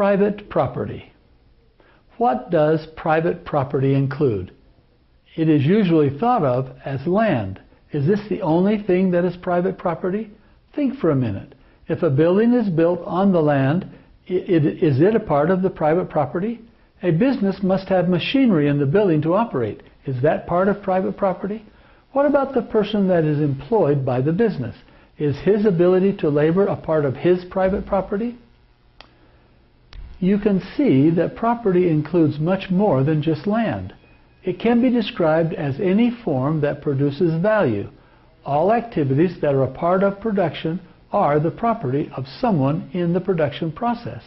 Private property. What does private property include? It is usually thought of as land. Is this the only thing that is private property? Think for a minute. If a building is built on the land, is it a part of the private property? A business must have machinery in the building to operate. Is that part of private property? What about the person that is employed by the business? Is his ability to labor a part of his private property? You can see that property includes much more than just land. It can be described as any form that produces value. All activities that are a part of production are the property of someone in the production process.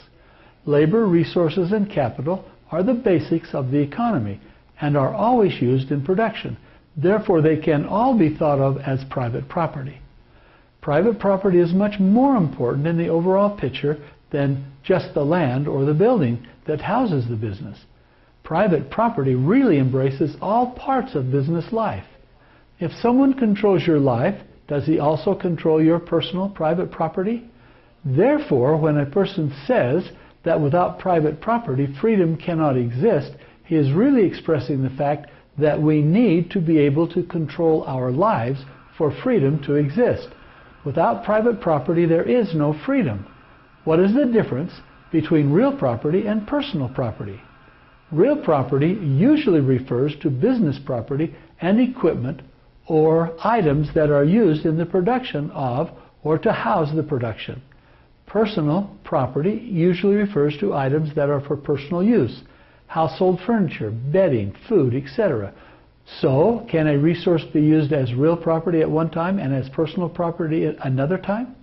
Labor, resources, and capital are the basics of the economy and are always used in production. Therefore, they can all be thought of as private property. Private property is much more important in the overall picture than just the land or the building that houses the business. Private property really embraces all parts of business life. If someone controls your life, does he also control your personal private property? Therefore, when a person says that without private property freedom cannot exist, he is really expressing the fact that we need to be able to control our lives for freedom to exist. Without private property, there is no freedom. What is the difference between real property and personal property? Real property usually refers to business property and equipment or items that are used in the production of or to house the production. Personal property usually refers to items that are for personal use, household furniture, bedding, food, etc. So, can a resource be used as real property at one time and as personal property at another time?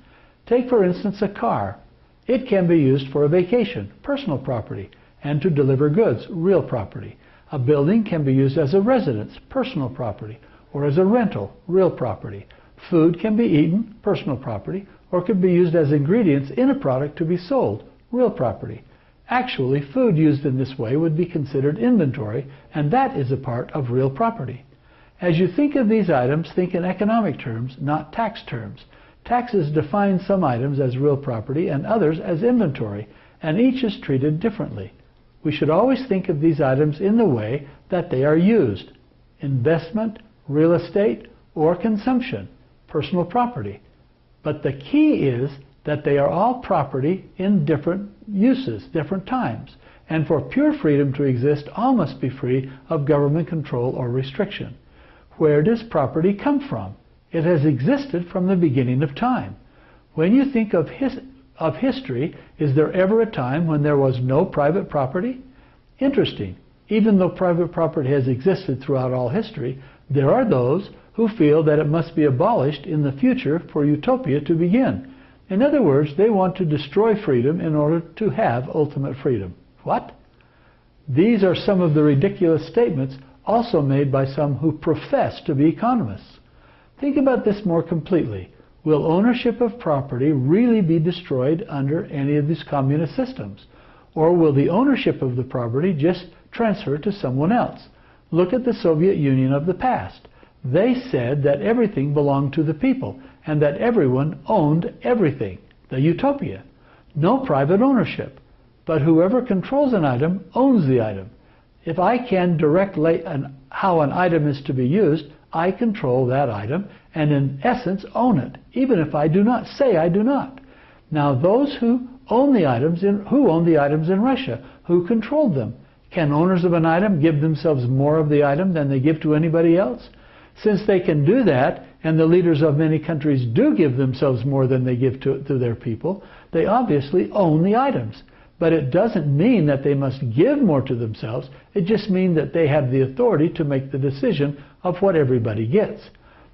Take, for instance, a car. It can be used for a vacation, personal property, and to deliver goods, real property. A building can be used as a residence, personal property, or as a rental, real property. Food can be eaten, personal property, or could be used as ingredients in a product to be sold, real property. Actually, food used in this way would be considered inventory, and that is a part of real property. As you think of these items, think in economic terms, not tax terms. Taxes define some items as real property and others as inventory, and each is treated differently. We should always think of these items in the way that they are used: investment, real estate, or consumption, personal property. But the key is that they are all property in different uses, different times. And for pure freedom to exist, all must be free of government control or restriction. Where does property come from? It has existed from the beginning of time. When you think of history, is there ever a time when there was no private property? Interesting. Even though private property has existed throughout all history, there are those who feel that it must be abolished in the future for utopia to begin. In other words, they want to destroy freedom in order to have ultimate freedom. What? These are some of the ridiculous statements also made by some who profess to be economists. Think about this more completely. Will ownership of property really be destroyed under any of these communist systems? Or will the ownership of the property just transfer to someone else? Look at the Soviet Union of the past. They said that everything belonged to the people and that everyone owned everything, the utopia. No private ownership, but whoever controls an item owns the item. If I can direct how an item is to be used, I control that item and in essence own it, even if I do not say I do not. Now those who own the items in Russia, who controlled them? Can owners of an item give themselves more of the item than they give to anybody else? Since they can do that, and the leaders of many countries do give themselves more than they give to their people, they obviously own the items. But it doesn't mean that they must give more to themselves. It just means that they have the authority to make the decision of what everybody gets.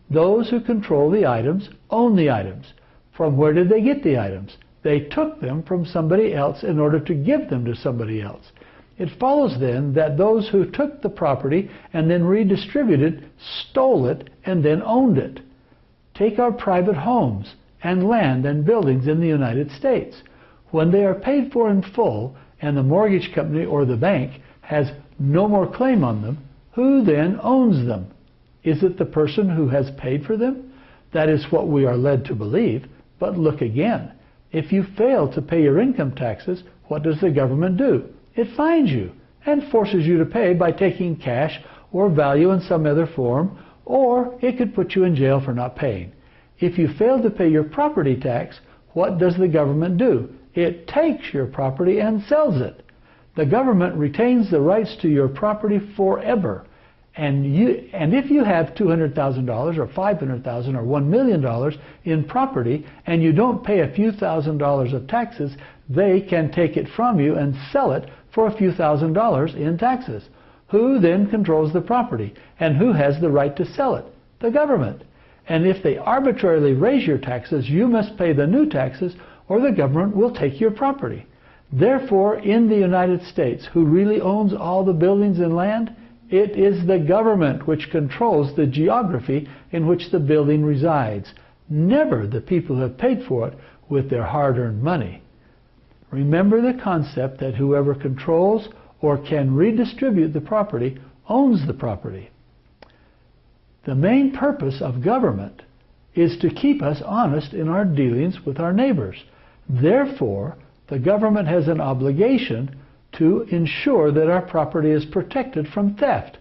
Those who control the items own the items. From where did they get the items? They took them from somebody else in order to give them to somebody else. It follows then that those who took the property and then redistributed stole it and then owned it. Take our private homes and land and buildings in the United States. When they are paid for in full and the mortgage company or the bank has no more claim on them, who then owns them? Is it the person who has paid for them? That is what we are led to believe. But look again. If you fail to pay your income taxes, what does the government do? It fines you and forces you to pay by taking cash or value in some other form, or it could put you in jail for not paying. If you fail to pay your property tax, what does the government do? It takes your property and sells it. The government retains the rights to your property forever. And if you have $200,000 or $500,000 or $1 million in property and you don't pay a few $1,000s of taxes, they can take it from you and sell it for a few $1,000s in taxes. Who then controls the property? And who has the right to sell it? The government. And if they arbitrarily raise your taxes, you must pay the new taxes or the government will take your property. Therefore, in the United States, who really owns all the buildings and land? It is the government which controls the geography in which the building resides, never the people who have paid for it with their hard-earned money. Remember the concept that whoever controls or can redistribute the property owns the property. The main purpose of government is to keep us honest in our dealings with our neighbors. Therefore, the government has an obligation to ensure that our property is protected from theft.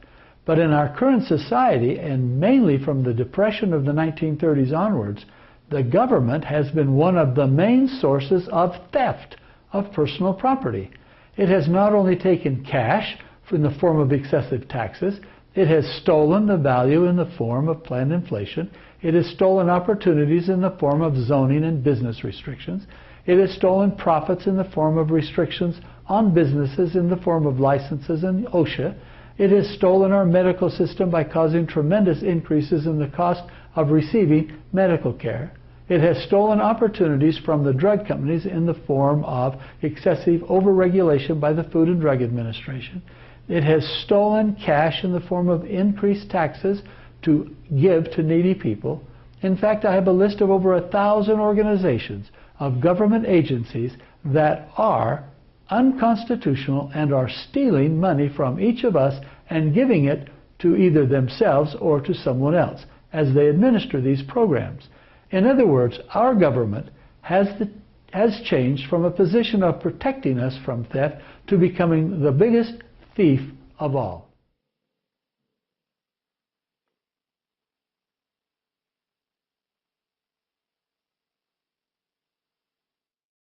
But in our current society, and mainly from the Depression of the 1930s onwards, the government has been one of the main sources of theft of personal property. It has not only taken cash in the form of excessive taxes, it has stolen the value in the form of planned inflation, it has stolen opportunities in the form of zoning and business restrictions, it has stolen profits in the form of restrictions on businesses in the form of licenses and OSHA. It has stolen our medical system by causing tremendous increases in the cost of receiving medical care. It has stolen opportunities from the drug companies in the form of excessive overregulation by the Food and Drug Administration. It has stolen cash in the form of increased taxes to give to needy people. In fact, I have a list of over 1,000 organizations of government agencies that are unconstitutional and are stealing money from each of us and giving it to either themselves or to someone else as they administer these programs. In other words, our government has changed from a position of protecting us from theft to becoming the biggest thief of all.